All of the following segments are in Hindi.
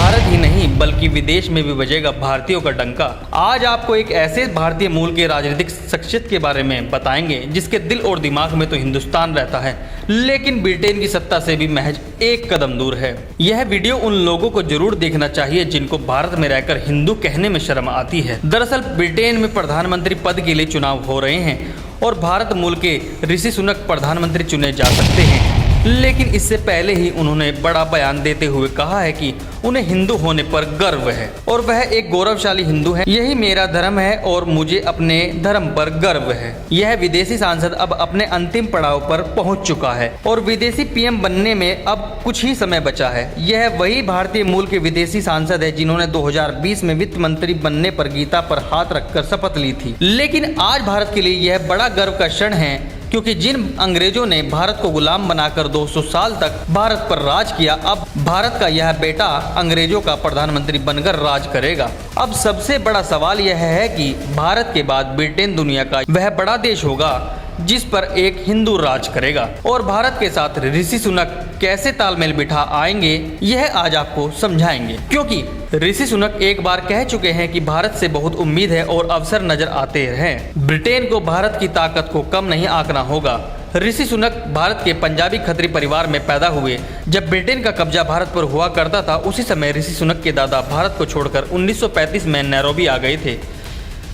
भारत ही नहीं बल्कि विदेश में भी बजेगा भारतीयों का डंका। आज आपको एक ऐसे भारतीय मूल के राजनीतिक शख्सियत के बारे में बताएंगे जिसके दिल और दिमाग में तो हिंदुस्तान रहता है, लेकिन ब्रिटेन की सत्ता से भी महज एक कदम दूर है। यह वीडियो उन लोगों को जरूर देखना चाहिए जिनको भारत में रहकर हिंदू कहने में शर्म आती है। दरअसल ब्रिटेन में प्रधानमंत्री पद के लिए चुनाव हो रहे हैं और भारत मूल के ऋषि सुनक प्रधानमंत्री चुने जा सकते हैं, लेकिन इससे पहले ही उन्होंने बड़ा बयान देते हुए कहा है कि उन्हें हिंदू होने पर गर्व है और वह एक गौरवशाली हिंदू है। यही मेरा धर्म है और मुझे अपने धर्म पर गर्व है। यह विदेशी सांसद अब अपने अंतिम पड़ाव पर पहुंच चुका है और विदेशी पीएम बनने में अब कुछ ही समय बचा है। यह वही भारतीय मूल के विदेशी सांसद है जिन्होंने 2020 में वित्त मंत्री बनने पर गीता पर हाथ रखकर शपथ ली थी। लेकिन आज भारत के लिए यह बड़ा गर्व का क्षण है, क्योंकि जिन अंग्रेजों ने भारत को गुलाम बनाकर 200 साल तक भारत पर राज किया, अब भारत का यह बेटा अंग्रेजों का प्रधानमंत्री बनकर राज करेगा। अब सबसे बड़ा सवाल यह है कि भारत के बाद ब्रिटेन दुनिया का वह बड़ा देश होगा जिस पर एक हिंदू राज करेगा, और भारत के साथ ऋषि सुनक कैसे तालमेल बिठा आएंगे यह आज आपको समझाएंगे। क्योंकि ऋषि सुनक एक बार कह चुके हैं कि भारत से बहुत उम्मीद है और अवसर नजर आते हैं। ब्रिटेन को भारत की ताकत को कम नहीं आंकना होगा। ऋषि सुनक भारत के पंजाबी खत्री परिवार में पैदा हुए। जब ब्रिटेन का कब्जा भारत पर हुआ करता था, उसी समय ऋषि सुनक के दादा भारत को छोड़कर 1935 में नैरोबी आ गए थे।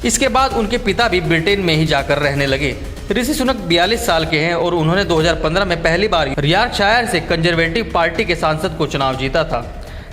इसके बाद उनके पिता भी ब्रिटेन में ही जाकर रहने लगे। ऋषि सुनक 42 साल के हैं और उन्होंने 2015 में पहली बार यॉर्कशायर से कंजर्वेटिव पार्टी के सांसद को चुनाव जीता था।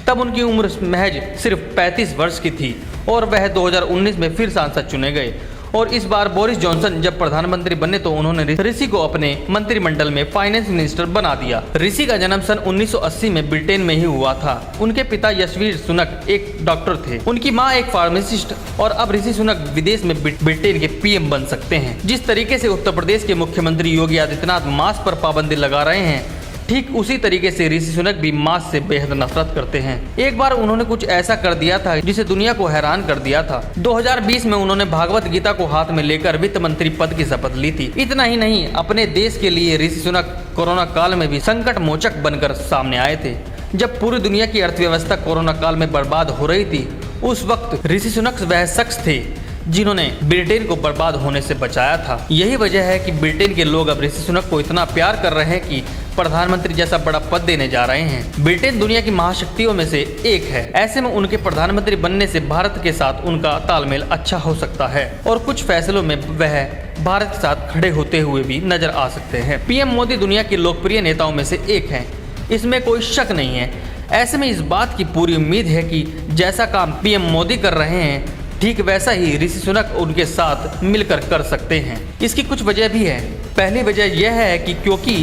तब उनकी उम्र महज सिर्फ 35 वर्ष की थी और वह 2019 में फिर सांसद चुने गए। और इस बार बोरिस जॉनसन जब प्रधानमंत्री बने तो उन्होंने ऋषि को अपने मंत्रिमंडल में फाइनेंस मिनिस्टर बना दिया। ऋषि का जन्म सन 1980 में ब्रिटेन में ही हुआ था। उनके पिता यशवीर सुनक एक डॉक्टर थे, उनकी मां एक फार्मासिस्ट, और अब ऋषि सुनक विदेश में ब्रिटेन के पीएम बन सकते हैं। जिस तरीके से उत्तर प्रदेश के मुख्यमंत्री योगी आदित्यनाथ मास्क पर पाबंदी लगा रहे हैं, ठीक उसी तरीके से ऋषि सुनक भी मास्क से बेहद नफरत करते हैं। एक बार उन्होंने कुछ ऐसा कर दिया था जिसे दुनिया को हैरान कर दिया था। 2020 में उन्होंने भागवत गीता को हाथ में लेकर वित्त मंत्री पद की शपथ ली थी। इतना ही नहीं, अपने देश के लिए ऋषि सुनक कोरोना काल में भी संकट मोचक बनकर सामने आए थे। जब पूरी दुनिया की अर्थव्यवस्था कोरोना काल में बर्बाद हो रही थी, उस वक्त ऋषि सुनक वह शख्स थे जिन्होंने ब्रिटेन को बर्बाद होने से बचाया था। यही वजह है कि ब्रिटेन के लोग अब ऋषि सुनक को इतना प्यार कर रहे हैं कि प्रधानमंत्री जैसा बड़ा पद देने जा रहे हैं। ब्रिटेन दुनिया की महाशक्तियों में से एक है। ऐसे में उनके प्रधानमंत्री बनने से भारत के साथ उनका तालमेल अच्छा हो सकता है और कुछ फैसलों में वह भारत के साथ खड़े होते हुए भी नजर आ सकते हैं। पीएम मोदी दुनिया के लोकप्रिय नेताओं में से एक हैं, इसमें कोई शक नहीं है। ऐसे में इस बात की पूरी उम्मीद है कि जैसा काम पीएम मोदी कर रहे हैं, ठीक वैसा ही ऋषि सुनक उनके साथ मिलकर कर सकते हैं। इसकी कुछ वजह भी है। पहली वजह यह है कि क्योंकि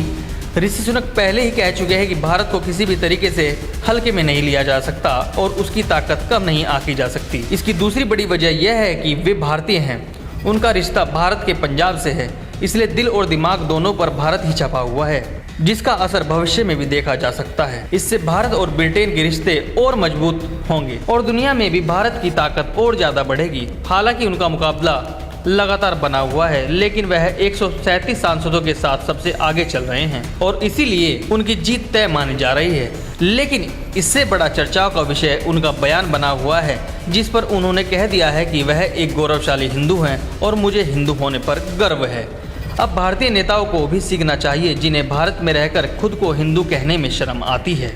ऋषि सुनक पहले ही कह चुके हैं कि भारत को किसी भी तरीके से हल्के में नहीं लिया जा सकता और उसकी ताकत कम नहीं आंकी जा सकती। इसकी दूसरी बड़ी वजह यह है कि वे भारतीय हैं। उनका रिश्ता भारत के पंजाब से है, इसलिए दिल और दिमाग दोनों पर भारत ही छपा हुआ है, जिसका असर भविष्य में भी देखा जा सकता है। इससे भारत और ब्रिटेन के रिश्ते और मजबूत होंगे और दुनिया में भी भारत की ताकत और ज्यादा बढ़ेगी। हालांकि उनका मुकाबला लगातार बना हुआ है, लेकिन वह 137 सांसदों के साथ सबसे आगे चल रहे हैं और इसीलिए उनकी जीत तय मानी जा रही है। लेकिन इससे बड़ा चर्चाओं का विषय उनका बयान बना हुआ है, जिस पर उन्होंने कह दिया है कि वह एक गौरवशाली हिंदू हैं और मुझे हिंदू होने पर गर्व है। अब भारतीय नेताओं को भी सीखना चाहिए जिन्हें भारत में रहकर खुद को हिंदू कहने में शर्म आती है।